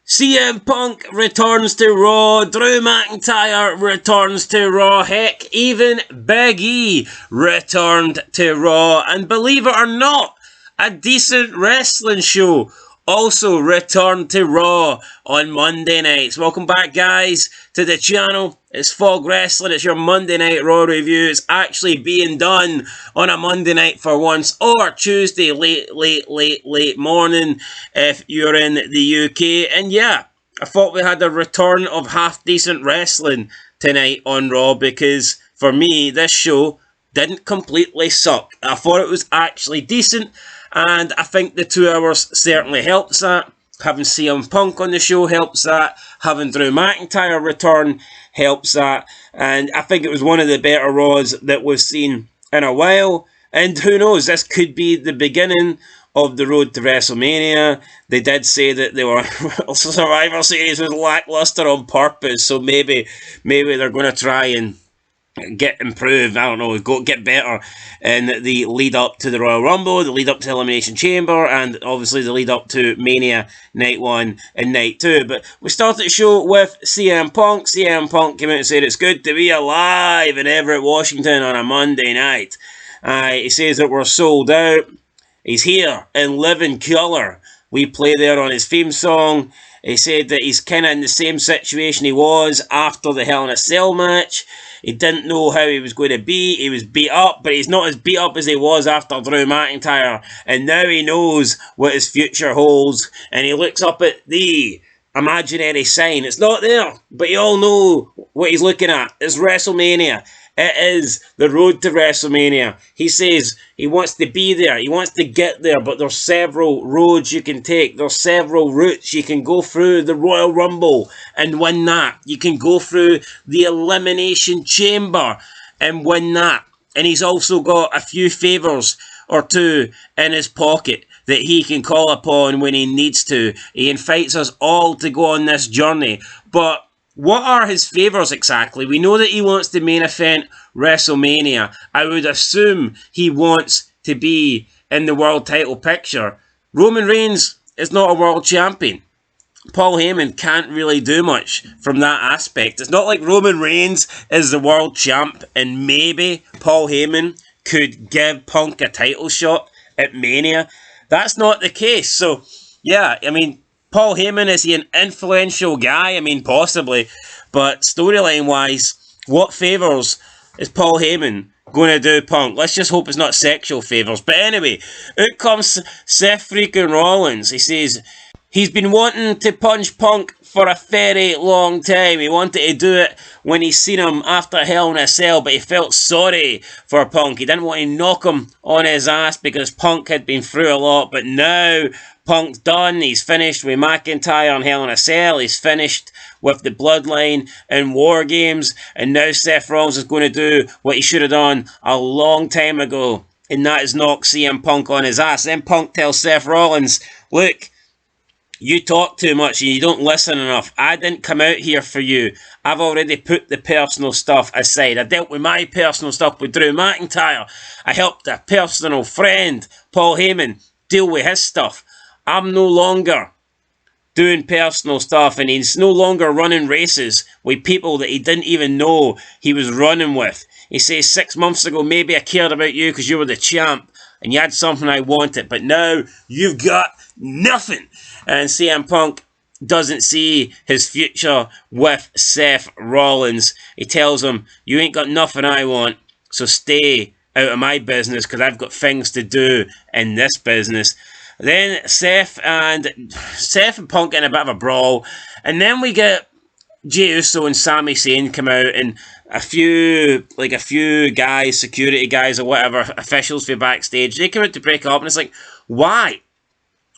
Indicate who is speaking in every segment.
Speaker 1: CM Punk returns to Raw, Drew McIntyre returns to Raw, heck, even Big E returned to Raw, and believe it or not, a decent wrestling show also returned to Raw on Monday nights. Welcome back, guys, to the channel. It's Fog Wrestling. It's your Monday Night Raw review. It's actually being done on a Monday night for once, or Tuesday late morning if you're in the UK. And yeah, I thought we had a return of half-decent wrestling tonight on Raw, because for me, this show didn't completely suck. I thought it was actually decent, and I think the 2 hours certainly helps that. Having CM Punk on the show helps that. Having Drew McIntyre return helps that. And I think it was one of the better Raws that we've seen in a while. And who knows, this could be the beginning of the road to WrestleMania. They did say that the Survivor Series was lackluster on purpose, so maybe they're going to try and get improved, I don't know, get better in the lead up to the Royal Rumble, the lead up to Elimination Chamber, and obviously the lead up to Mania Night 1 and Night 2. But we started the show with CM Punk. CM Punk came out and said it's good to be alive in Everett, Washington on a Monday night. He says that we're sold out. He's here in living colour. We play there on his theme song. He said that he's kind of in the same situation he was after the Hell in a Cell match. He didn't know how he was going to be. He was beat up, but he's not as beat up as he was after Drew McIntyre. And now he knows what his future holds. And he looks up at the imaginary sign. It's not there, but you all know what he's looking at. It's WrestleMania. It is the road to WrestleMania. He says he wants to be there. He wants to get there, but there's several roads you can take. There's several routes. You can go through the Royal Rumble and win that. You can go through the Elimination Chamber and win that. And he's also got a few favours or two in his pocket that he can call upon when he needs to. He invites us all to go on this journey. But what are his favours exactly? We know that he wants to main event WrestleMania. I would assume he wants to be in the world title picture. Roman Reigns is not a world champion. Paul Heyman can't really do much from that aspect. It's not like Roman Reigns is the world champ and maybe Paul Heyman could give Punk a title shot at Mania. That's not the case. So, yeah, I mean, Paul Heyman, is he an influential guy? I mean, possibly. But storyline-wise, what favours is Paul Heyman going to do Punk? Let's just hope it's not sexual favours. But anyway, out comes Seth freaking Rollins. He says he's been wanting to punch Punk for a very long time. He wanted to do it when he seen him after Hell in a Cell, but he felt sorry for Punk. He didn't want to knock him on his ass because Punk had been through a lot, but now Punk's done. He's finished with McIntyre on Hell in a Cell. He's finished with the Bloodline and War Games, and now Seth Rollins is going to do what he should have done a long time ago, and that is knock CM Punk on his ass. Then Punk tells Seth Rollins, look, you talk too much and you don't listen enough. I didn't come out here for you. I've already put the personal stuff aside. I dealt with my personal stuff with Drew McIntyre. I helped a personal friend, Paul Heyman, deal with his stuff. I'm no longer doing personal stuff, and he's no longer running races with people that he didn't even know he was running with. He says 6 months ago, maybe I cared about you because you were the champ and you had something I wanted, but now you've got nothing. And CM Punk doesn't see his future with Seth Rollins. He tells him, you ain't got nothing I want, so stay out of my business because I've got things to do in this business. Then Seth and Punk in a bit of a brawl, and then we get Jey Uso and Sami Zayn come out, and a few guys, security guys or whatever, officials for backstage, they come out to break up, and it's like, why?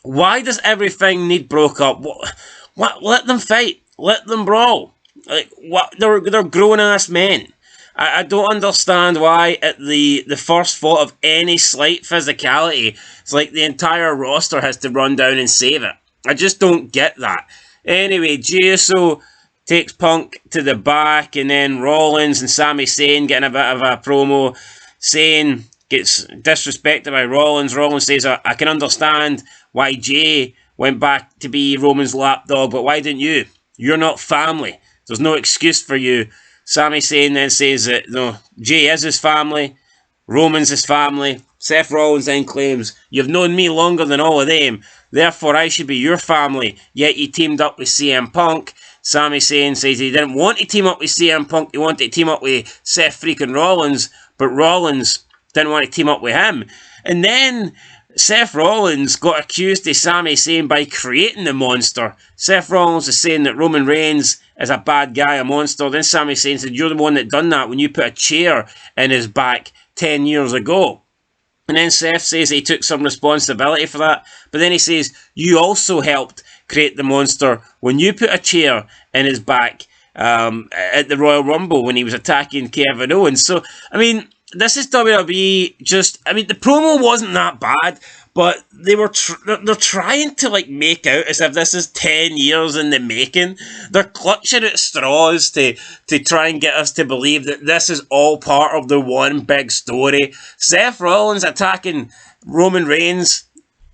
Speaker 1: Why does everything need broke up? What? Let them fight. Let them brawl. Like, what? They're grown-ass men. I don't understand why at the first thought of any slight physicality, it's like the entire roster has to run down and save it. I just don't get that. Anyway, Jey Uso takes Punk to the back, and then Rollins and Sami Zayn getting a bit of a promo. Zayn gets disrespected by Rollins. Rollins says, I can understand why Jey went back to be Roman's lapdog, but why didn't you? You're not family. There's no excuse for you. Sami Zayn then says that no, Jay is his family, Roman's his family. Seth Rollins then claims, you've known me longer than all of them, therefore I should be your family, yet you teamed up with CM Punk. Sami Zayn says he didn't want to team up with CM Punk, he wanted to team up with Seth freaking Rollins, but Rollins didn't want to team up with him. And then Seth Rollins got accused of Sami Zayn by creating the monster. Seth Rollins is saying that Roman Reigns is a bad guy, a monster. Then Sami Zayn said, you're the one that done that when you put a chair in his back 10 years ago. And then Seth says he took some responsibility for that. But then he says, you also helped create the monster when you put a chair in his back at the Royal Rumble when he was attacking Kevin Owens. So, I mean, this is WWE the promo wasn't that bad, but they're trying to like make out as if this is 10 years in the making. They're clutching at straws to try and get us to believe that this is all part of the one big story. Seth Rollins attacking Roman Reigns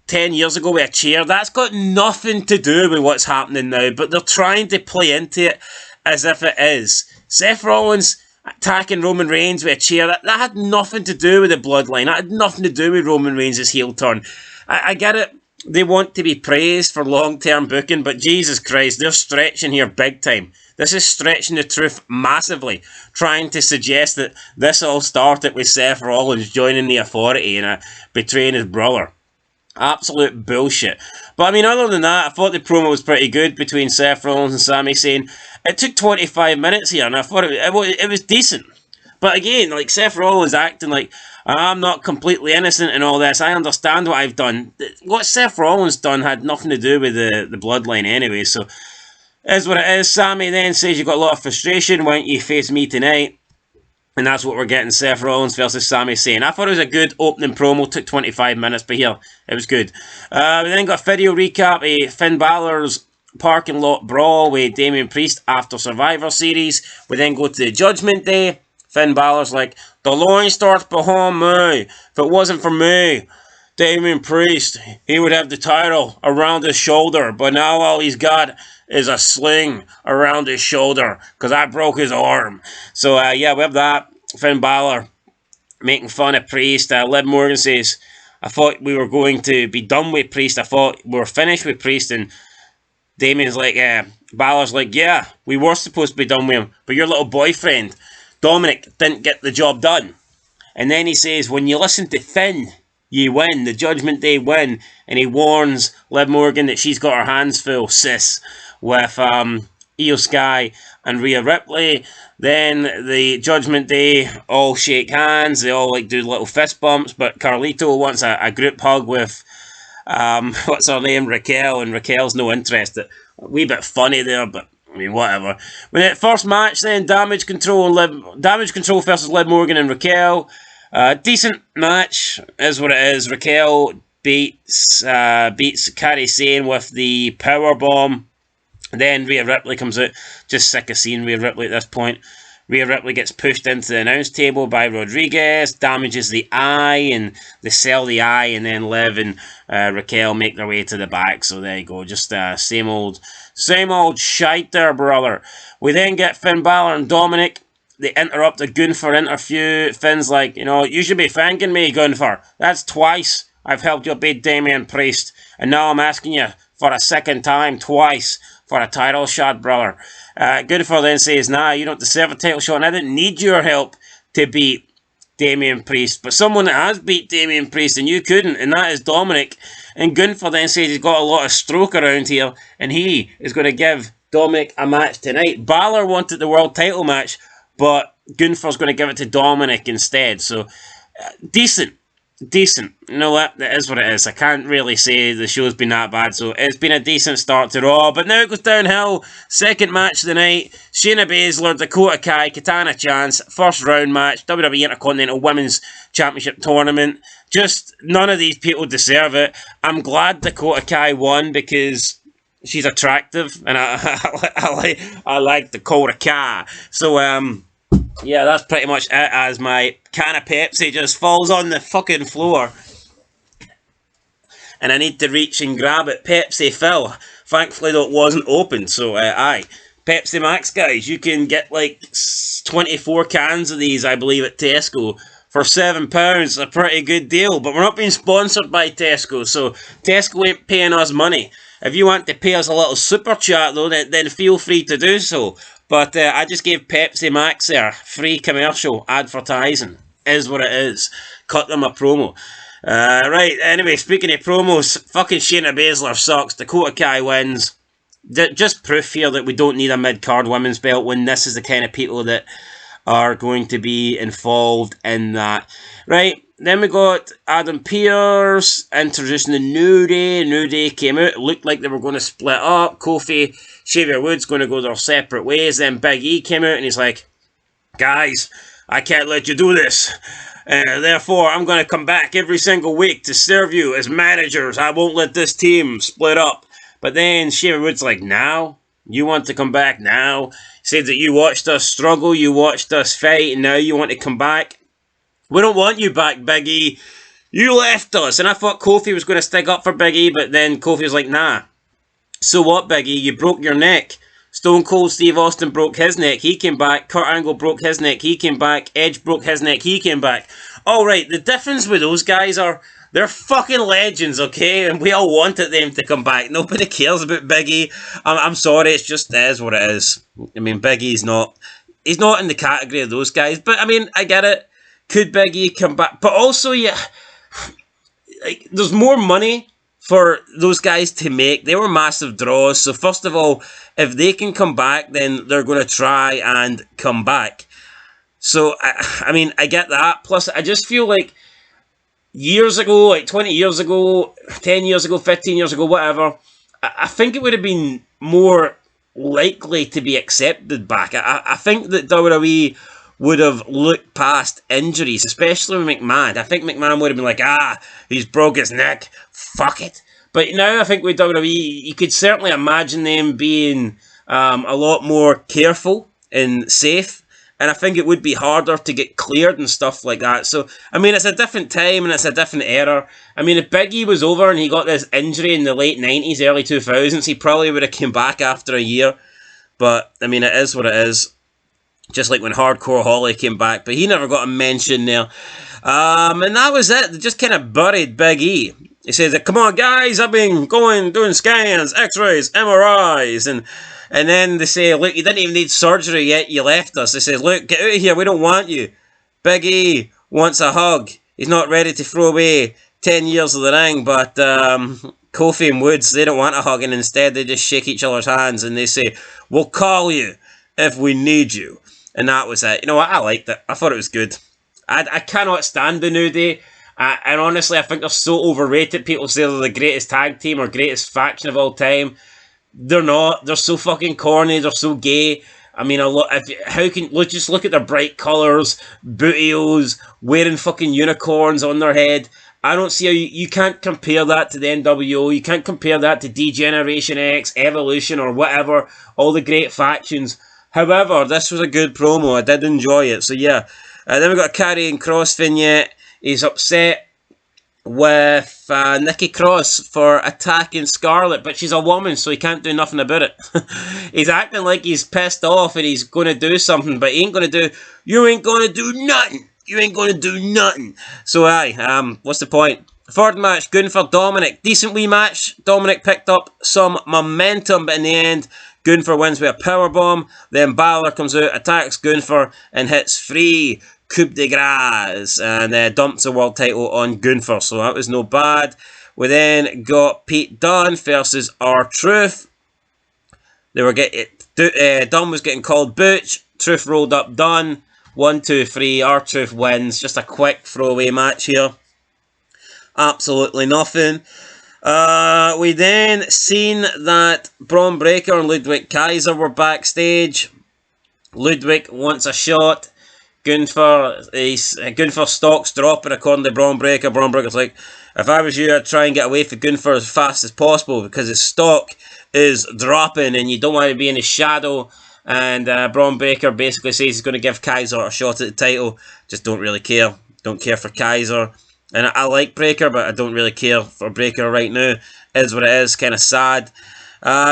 Speaker 1: 10 years ago with a chair, that's got nothing to do with what's happening now, but they're trying to play into it as if it is. Seth Rollins attacking Roman Reigns with a chair, that had nothing to do with the bloodline. That had nothing to do with Roman Reigns' heel turn. I get it. They want to be praised for long-term booking, but Jesus Christ, they're stretching here big time. This is stretching the truth massively, trying to suggest that this all started with Seth Rollins joining the Authority and betraying his brother. Absolute bullshit. But I mean, other than that, I thought the promo was pretty good between Seth Rollins and Sami Zayn. It took 25 minutes here, and I thought it was decent. But again, like Seth Rollins acting like, I'm not completely innocent in all this. I understand what I've done. What Seth Rollins done had nothing to do with the bloodline anyway, so it is what it is. Sami then says, you've got a lot of frustration, why don't you face me tonight? And that's what we're getting, Seth Rollins versus Sami Zayn. I thought it was a good opening promo, took 25 minutes, but here, it was good. We then got a video recap of Finn Balor's parking lot brawl with Damian Priest after Survivor Series. We then go to the Judgment Day. Finn Balor's like, the line starts behind me. If it wasn't for me, Damian Priest, he would have the title around his shoulder, but now all he's got is a sling around his shoulder because I broke his arm. So yeah, we have that. Finn Balor making fun of Priest. Liv Morgan says, I thought we were going to be done with Priest. I thought we were finished with Priest. And Damian's like, Balor's like, yeah, we were supposed to be done with him, but your little boyfriend Dominic didn't get the job done. And then he says, when you listen to Finn, you win. The Judgment Day win. And he warns Liv Morgan that she's got her hands full, sis, with Io Sky and Rhea Ripley. Then the Judgment Day all shake hands. They all like do little fist bumps. But Carlito wants a group hug with what's her name, Raquel, and Raquel's no interested. A wee bit funny there, but I mean whatever. When it first match, then Damage Control versus Liv Morgan and Raquel. Decent match is what it is. Raquel beats Kairi Sane with the power bomb. Then Rhea Ripley comes out. Just sick of seeing Rhea Ripley at this point. Rhea Ripley gets pushed into the announce table by Rodriguez, damages the eye, and they sell the eye, and then Liv and Raquel make their way to the back. So there you go, just same old shite there, brother. We then get Finn Balor and Dominic. They interrupt a Gunther interview. Finn's like, you should be thanking me, Gunther. That's twice I've helped you beat Damian Priest, and now I'm asking you for a second time, twice, for a title shot, brother. Gunther then says, nah, you don't deserve a title shot, and I didn't need your help to beat Damian Priest. But someone that has beat Damian Priest, and you couldn't, and that is Dominic. And Gunther then says he's got a lot of stroke around here, and he is going to give Dominic a match tonight. Balor wanted the world title match, but Gunther's going to give it to Dominic instead. So, decent. You know what? That is what it is. I can't really say the show's been that bad. So it's been a decent start to Raw. But now it goes downhill. Second match of the night. Shayna Baszler, Dakota Kai, Katana Chance. First round match. WWE Intercontinental Women's Championship Tournament. Just none of these people deserve it. I'm glad Dakota Kai won because she's attractive. And I like Dakota Kai. So, yeah, that's pretty much it, as my can of Pepsi just falls on the fucking floor. and I need to reach and grab it. Pepsi Phil. Thankfully, though, it wasn't open, so aye. Pepsi Max, guys, you can get like 24 cans of these, I believe, at Tesco for £7. A pretty good deal, but we're not being sponsored by Tesco, so Tesco ain't paying us money. If you want to pay us a little super chat, though, then feel free to do so. But I just gave Pepsi Max there free commercial advertising. Is what it is. Cut them a promo. Right, anyway, speaking of promos, fucking Shayna Baszler sucks. Dakota Kai wins. Just proof here that we don't need a mid-card women's belt when this is the kind of people that are going to be involved in that. Right, then we got Adam Pearce introducing the New Day. New Day came out. It looked like they were going to split up. Kofi, Xavier Woods going to go their separate ways. Then Big E came out and he's like, guys, I can't let you do this. Therefore, I'm going to come back every single week to serve you as managers. I won't let this team split up. But then Xavier Woods like, now? You want to come back now? He said that you watched us struggle, you watched us fight, and now you want to come back? We don't want you back, Big E. You left us. And I thought Kofi was going to stick up for Big E, but then Kofi was like, nah. So what, Big E? You broke your neck. Stone Cold Steve Austin broke his neck. He came back. Kurt Angle broke his neck. He came back. Edge broke his neck. He came back. Alright, the difference with those guys are they're fucking legends, okay? And we all wanted them to come back. Nobody cares about Big E. I'm sorry, it's just is what it is. I mean, Big E's not... He's not in the category of those guys. But, I mean, I get it. Could Big E come back? But also, yeah... Like, there's more money for those guys to make. They were massive draws. So, first of all, if they can come back, then they're going to try and come back. So, I mean, I get that. Plus, I just feel like years ago, like 20 years ago, 10 years ago, 15 years ago, whatever, I think it would have been more likely to be accepted back. I think that WWE would have looked past injuries, especially with McMahon. I think McMahon would have been like, he's broke his neck, fuck it. But now I think with WWE, you could certainly imagine them being a lot more careful and safe. And I think it would be harder to get cleared and stuff like that. So, I mean, it's a different time and it's a different era. I mean, if Big E was over and he got this injury in the late 90s, early 2000s, he probably would have come back after a year. But, I mean, it is what it is. Just like when Hardcore Holly came back. But he never got a mention there. And that was it. They just kind of buried Big E. He says, come on, guys, I've been doing scans, x-rays, MRIs, and then they say, look, you didn't even need surgery yet, you left us. They say, look, get out of here, we don't want you. Big E wants a hug. He's not ready to throw away 10 years of the ring, but Kofi and Woods, they don't want a hug, and instead they just shake each other's hands, and they say, we'll call you if we need you. And that was it. You know what, I liked it. I thought it was good. I cannot stand the New Day. And honestly, I think they're so overrated. People say they're the greatest tag team or greatest faction of all time. They're not. They're so fucking corny. They're so gay. I mean, just look at their bright colours, bootios, wearing fucking unicorns on their head. I don't see how you can't compare that to the NWO. You can't compare that to D-Generation X, Evolution, or whatever. All the great factions. However, this was a good promo. I did enjoy it. So yeah. Then we got a Karrion Kross vignette. He's upset with Nikki Cross for attacking Scarlett, but she's a woman, so he can't do nothing about it. He's acting like he's pissed off and he's going to do something, but he ain't going to do... You ain't going to do nothing. You ain't going to do nothing. So, what's the point? Third match, Gunther, Dominic. Decent wee match. Dominic picked up some momentum, but in the end, Gunther wins with a powerbomb. Then Balor comes out, attacks Gunther, and hits 3 coup de grace and dumps the world title on Gunther, so that was no bad. We then got Pete Dunne versus R-Truth. They were Dunne was getting called Butch. Truth rolled up Dunne. 1, 2, 3. R-Truth wins. Just a quick throwaway match here. Absolutely nothing. We then seen that Braun Breaker and Ludwig Kaiser were backstage. Ludwig wants a shot. Gunther's stock's dropping according to Braun Breaker. Braun Breaker's like, if I was you, I'd try and get away from Gunther as fast as possible because his stock is dropping and you don't want to be in his shadow. And Braun Breaker basically says he's going to give Kaiser a shot at the title. Just don't really care. Don't care for Kaiser. And I like Breaker, but I don't really care for Breaker right now. Is what it is, kind of sad.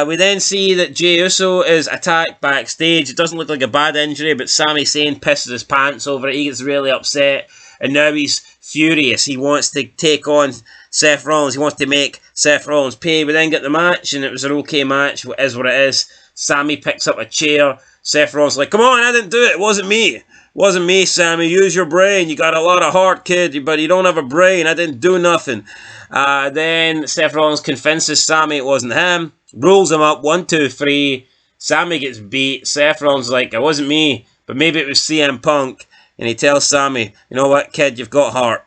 Speaker 1: We then see that Jey Uso is attacked backstage. It doesn't look like a bad injury, but Sami Zayn pisses his pants over it. He gets really upset, and now he's furious. He wants to take on Seth Rollins. He wants to make Seth Rollins pay. We then get the match, and it was an okay match. It is what it is. Sami picks up a chair. Seth Rollins is like, come on, I didn't do it. It wasn't me. Wasn't me, Sammy. Use your brain. You got a lot of heart, kid, but you don't have a brain. I didn't do nothing. Then Seth Rollins convinces Sammy it wasn't him. Rolls him up. 1, 2, 3. Sammy gets beat. Seth Rollins is like, it wasn't me, but maybe it was CM Punk. And he tells Sammy, you know what, kid, you've got heart,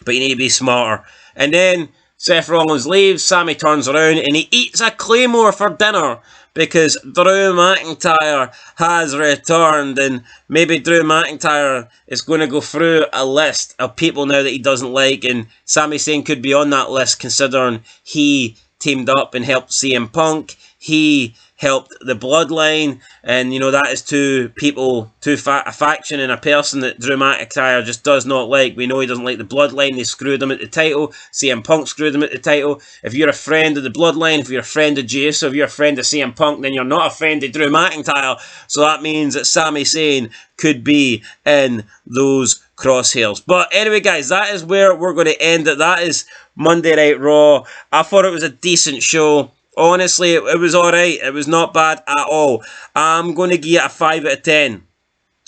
Speaker 1: but you need to be smarter. And then Seth Rollins leaves. Sammy turns around and he eats a Claymore for dinner, because Drew McIntyre has returned, and maybe Drew McIntyre is going to go through a list of people now that he doesn't like, and Sami Zayn could be on that list considering he teamed up and helped CM Punk. He helped the Bloodline, and you know that is two people, a faction and a person that Drew McIntyre just does not like. We know he doesn't like the Bloodline. They screwed him at the title. CM Punk screwed him at the title. If you're a friend of the Bloodline, if you're a friend of Jey Uso, if you're a friend of CM Punk, then you're not a friend of Drew McIntyre. So that means that Sami Zayn could be in those crosshairs. But anyway, guys, that is where we're going to end it. That is Monday Night Raw. I thought it was a decent show. Honestly, it was alright. It was not bad at all. I'm going to give it a 5 out of 10.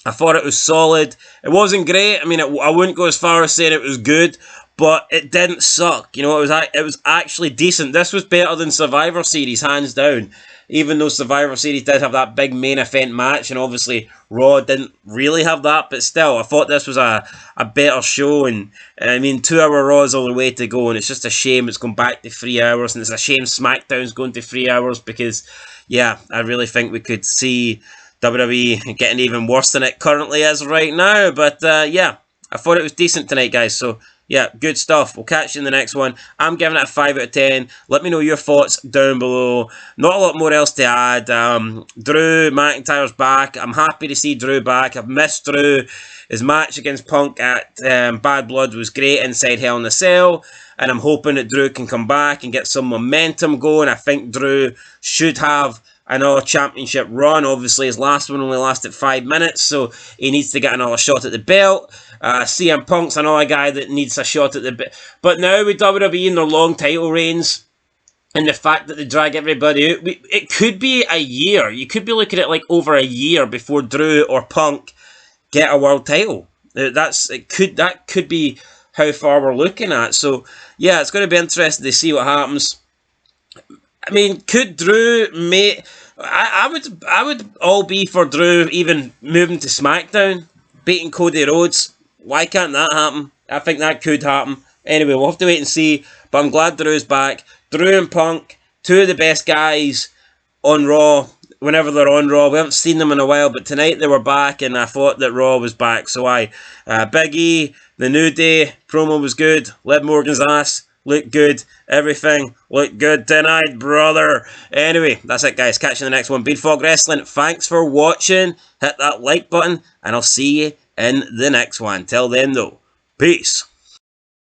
Speaker 1: I thought it was solid. It wasn't great. I mean, I wouldn't go as far as saying it was good, but it didn't suck. You know, it was actually decent. This was better than Survivor Series, hands down. Even though Survivor Series did have that big main event match, and obviously Raw didn't really have that, but still, I thought this was a better show. And I mean, 2 hour Raw is all the way to go, and it's just a shame it's gone back to 3 hours, and it's a shame SmackDown's going to 3 hours, because, yeah, I really think we could see WWE getting even worse than it currently is right now. But yeah, I thought it was decent tonight, guys. So yeah, good stuff. We'll catch you in the next one. I'm giving it a 5 out of 10. Let me know your thoughts down below. Not a lot more else to add. Drew McIntyre's back. I'm happy to see Drew back. I've missed Drew. His match against Punk at Bad Blood was great inside Hell in a Cell. And I'm hoping that Drew can come back and get some momentum going. I think Drew should have another championship run. Obviously, his last one only lasted 5 minutes, so he needs to get another shot at the belt. CM Punk's another guy that needs a shot at the belt. But now with WWE and their long title reigns, and the fact that they drag everybody out, it could be a year. You could be looking at like over a year before Drew or Punk get a world title. That could be how far we're looking at. So yeah, it's going to be interesting to see what happens. I mean, could Drew make... I would all be for Drew even moving to SmackDown, beating Cody Rhodes. Why can't that happen? I think that could happen. Anyway, we'll have to wait and see. But I'm glad Drew's back. Drew and Punk, 2 of the best guys on Raw, whenever they're on Raw. We haven't seen them in a while, but tonight they were back, and I thought that Raw was back. So Big E, the New Day promo was good. Liv Morgan's ass looked good. Everything looked good tonight, brother. Anyway, that's it, guys. Catch you in the next one. Beard Fog Wrestling. Thanks for watching. Hit that like button, and I'll see you in the next one. Till then, though, peace.